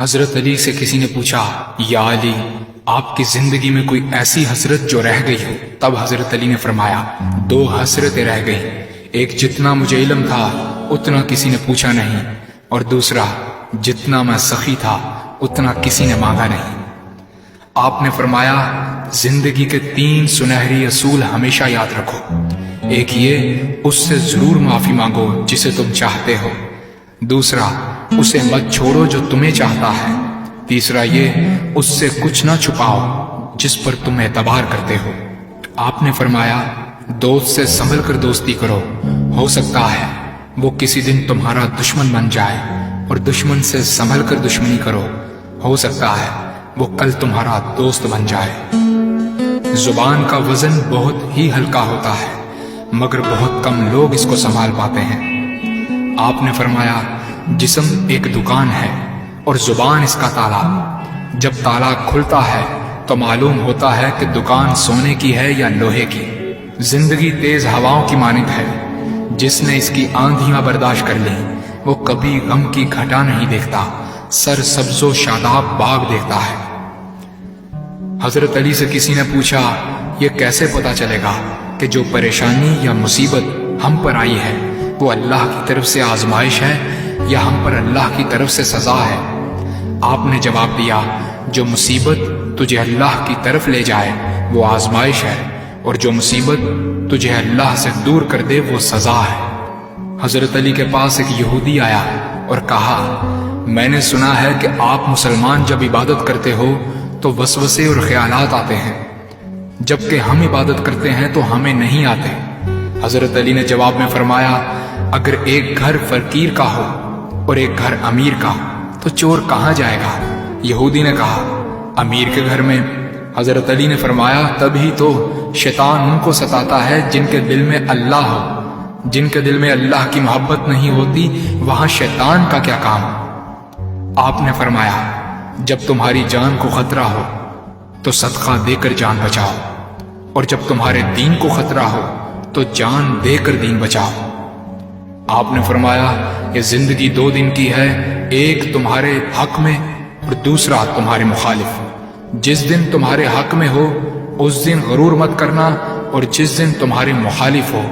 حضرت علی سے کسی نے پوچھا، یا علی، آپ کی زندگی میں کوئی ایسی حسرت جو رہ گئی ہو؟ تب حضرت علی نے فرمایا، دو حسرتیں رہ گئی، ایک جتنا مجھے علم تھا اتنا کسی نے پوچھا نہیں، اور دوسرا جتنا میں سخی تھا اتنا کسی نے مانگا نہیں۔ آپ نے فرمایا، زندگی کے 3 سنہری اصول ہمیشہ یاد رکھو۔ ایک یہ، اس سے ضرور معافی مانگو جسے تم چاہتے ہو۔ دوسرا، اسے مت چھوڑو جو تمہیں چاہتا ہے۔ تیسرا یہ، اس سے کچھ نہ چھپاؤ جس پر تم اعتبار کرتے ہو۔ آپ نے فرمایا، دوست سے سنبھل کر دوستی کرو، ہو سکتا ہے وہ کسی دن تمہارا دشمن بن جائے، اور دشمن سے سنبھل کر دشمنی کرو، ہو سکتا ہے وہ کل تمہارا دوست بن جائے۔ زبان کا وزن بہت ہی ہلکا ہوتا ہے، مگر بہت کم لوگ اس کو سنبھال پاتے ہیں۔ آپ نے فرمایا، جسم ایک دکان ہے اور زبان اس کا تالا۔ جب تالا کھلتا ہے تو معلوم ہوتا ہے کہ دکان سونے کی ہے یا لوہے کی۔ زندگی تیز ہواؤں کی مانند ہے، جس نے اس کی آندھیاں برداشت کر لی وہ کبھی غم کی گھٹا نہیں دیکھتا، سر سبز و شاداب باغ دیکھتا ہے۔ حضرت علی سے کسی نے پوچھا، یہ کیسے پتا چلے گا کہ جو پریشانی یا مصیبت ہم پر آئی ہے وہ اللہ کی طرف سے آزمائش ہے یا ہم پر اللہ کی طرف سے سزا ہے؟ آپ نے جواب دیا، جو مصیبت تجھے اللہ کی طرف لے جائے وہ آزمائش ہے، اور جو مصیبت تجھے اللہ سے دور کر دے وہ سزا ہے۔ حضرت علی کے پاس ایک یہودی آیا اور کہا، میں نے سنا ہے کہ آپ مسلمان جب عبادت کرتے ہو تو وسوسے اور خیالات آتے ہیں، جبکہ ہم عبادت کرتے ہیں تو ہمیں نہیں آتے۔ حضرت علی نے جواب میں فرمایا، اگر ایک گھر فقیر کا ہو اور ایک گھر امیر کا تو چور کہاں جائے گا؟ یہودی نے کہا، امیر کے گھر میں۔ حضرت علی نے فرمایا، تبھی تو شیطان ان کو ستاتا ہے جن کے دل میں اللہ ہو۔ جن کے دل میں اللہ کی محبت نہیں ہوتی وہاں شیطان کا کیا کام؟ آپ نے فرمایا، جب تمہاری جان کو خطرہ ہو تو صدقہ دے کر جان بچاؤ، اور جب تمہارے دین کو خطرہ ہو تو جان دے کر دین بچاؤ۔ آپ نے فرمایا، یہ زندگی 2 دن کی ہے، ایک تمہارے حق میں اور دوسرا تمہارے مخالف۔ جس دن تمہارے حق میں ہو اس دن غرور مت کرنا، اور جس دن تمہارے مخالف ہو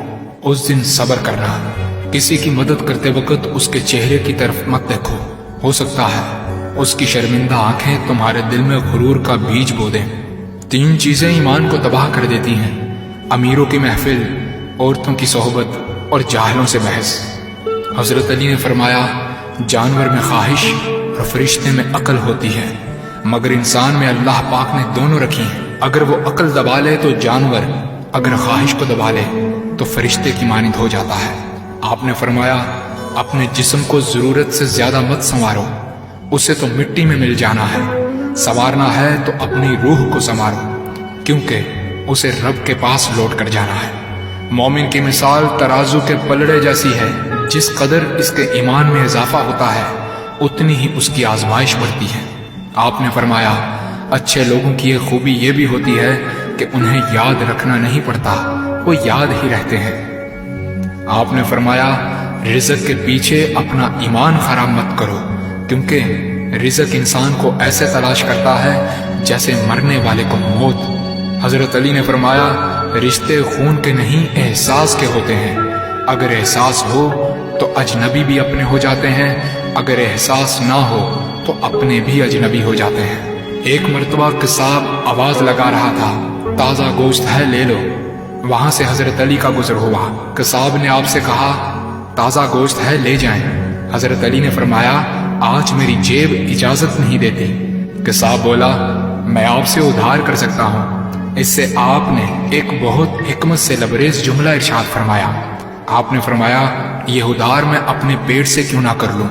اس دن صبر کرنا۔ کسی کی مدد کرتے وقت اس کے چہرے کی طرف مت دیکھو، ہو سکتا ہے اس کی شرمندہ آنکھیں تمہارے دل میں غرور کا بیج بو دیں۔ 3 چیزیں ایمان کو تباہ کر دیتی ہیں، امیروں کی محفل، عورتوں کی صحبت اور جاہلوں سے بحث۔ حضرت علی نے فرمایا، جانور میں خواہش اور فرشتے میں عقل ہوتی ہے، مگر انسان میں اللہ پاک نے دونوں رکھی ہیں۔ اگر وہ عقل دبا لے تو جانور، اگر خواہش کو دبا لے تو فرشتے کی مانند ہو جاتا ہے۔ آپ نے فرمایا، اپنے جسم کو ضرورت سے زیادہ مت سنوارو، اسے تو مٹی میں مل جانا ہے۔ سنوارنا ہے تو اپنی روح کو سنوارو، کیونکہ اسے رب کے پاس لوٹ کر جانا ہے۔ مومن کی مثال ترازو کے پلڑے جیسی ہے، جس قدر اس کے ایمان میں اضافہ ہوتا ہے اتنی ہی اس کی آزمائش بڑھتی ہے۔ آپ نے فرمایا، اچھے لوگوں کی ایک خوبی یہ بھی ہوتی ہے کہ انہیں یاد رکھنا نہیں پڑتا، وہ یاد ہی رہتے ہیں۔ آپ نے فرمایا، رزق کے پیچھے اپنا ایمان خراب مت کرو، کیونکہ رزق انسان کو ایسے تلاش کرتا ہے جیسے مرنے والے کو موت۔ حضرت علی نے فرمایا، رشتے خون کے نہیں احساس کے ہوتے ہیں، اگر احساس ہو تو اجنبی بھی اپنے ہو جاتے ہیں، اگر احساس نہ ہو تو اپنے بھی اجنبی ہو جاتے ہیں۔ ایک مرتبہ قصاب آواز لگا رہا تھا، تازہ گوشت ہے لے لو۔ وہاں سے حضرت علی کا گزر ہوا، قصاب نے آپ سے کہا، تازہ گوشت ہے لے جائیں۔ حضرت علی نے فرمایا، آج میری جیب اجازت نہیں دیتی۔ قصاب بولا، میں آپ سے ادھار کر سکتا ہوں۔ اس سے آپ نے ایک بہت حکمت سے لبریز جملہ ارشاد فرمایا۔ آپ نے فرمایا، یہ ادھار میں اپنے پیٹ سے کیوں نہ کر لوں،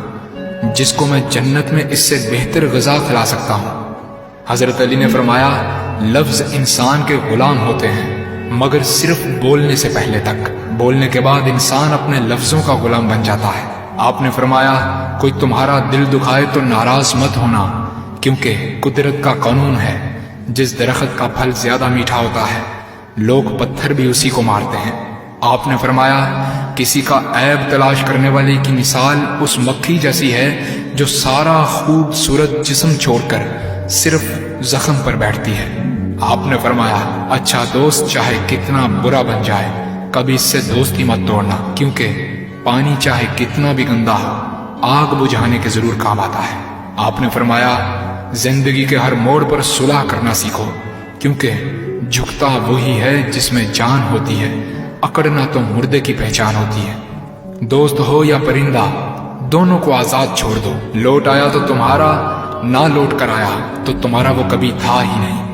جس کو میں جنت میں اس سے بہتر غذا کھلا سکتا ہوں۔ حضرت علی نے فرمایا، لفظ انسان کے غلام ہوتے ہیں مگر صرف بولنے سے پہلے تک، بولنے کے بعد انسان اپنے لفظوں کا غلام بن جاتا ہے۔ آپ نے فرمایا، کوئی تمہارا دل دکھائے تو ناراض مت ہونا، کیونکہ قدرت کا قانون ہے، جس درخت کا پھل زیادہ میٹھا ہوتا ہے لوگ پتھر بھی اسی کو مارتے ہیں۔ آپ نے فرمایا، کسی کا عیب تلاش کرنے والے کی مثال اس مکھی جیسی ہے جو سارا خوبصورت جسم چھوڑ کر صرف زخم پر بیٹھتی ہے۔ آپ نے فرمایا اچھا دوست چاہے کتنا برا بن جائے کبھی اس سے دوستی مت توڑنا، کیونکہ پانی چاہے کتنا بھی گندا ہو آگ بجھانے کے ضرور کام آتا ہے۔ آپ نے فرمایا زندگی کے ہر موڑ پر صلح کرنا سیکھو، کیونکہ جھکتا وہی ہے جس میں جان ہوتی ہے، اکڑنا تو مردے کی پہچان ہوتی ہے۔ دوست ہو یا پرندہ دونوں کو آزاد چھوڑ دو، لوٹ آیا تو تمہارا، نہ لوٹ کر آیا تو تمہارا وہ کبھی تھا ہی نہیں۔